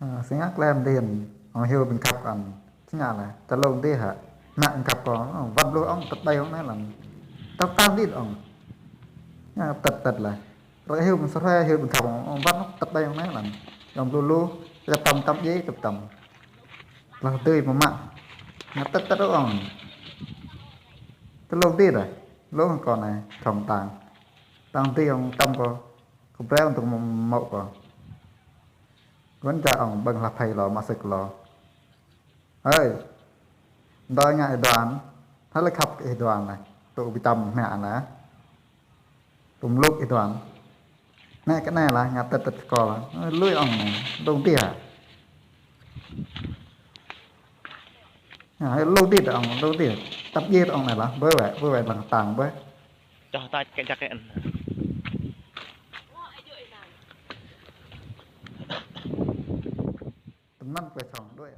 sinh ác lên tiền họ hiểu mình cặp còn chứ nhà là ta lâu đi hả nặng cặp có vật lôi ông tật bay ông nói là tao cao đi ông tật tật là rồi hiểu mình sao ra hiểu mình cặp ông vắt nó tật bay ông nói là ông lu lu tập tầm tập giấy tập tầm là tươi mà mặn nó tất tất đó ông cái lâu đi rồi lâu còn này trồng tàng tàng ti ông tâm có bé ông tụi mậu có vẫn cha ông bằng là thầy lò mà sực lò ơi đôi ngại đoàn thế là khắp cái đoàn này tụ bị tầm mẹ nè tụm lúc cái đoàn này cái này là nhà tật tật cò là lưỡi ông này đông tỉa lâu tỉa ông lâu tỉa tập giết ông này là với vẻ bằng tàng với cho ta cái chắc cái anh tụm năm về sòng đuôi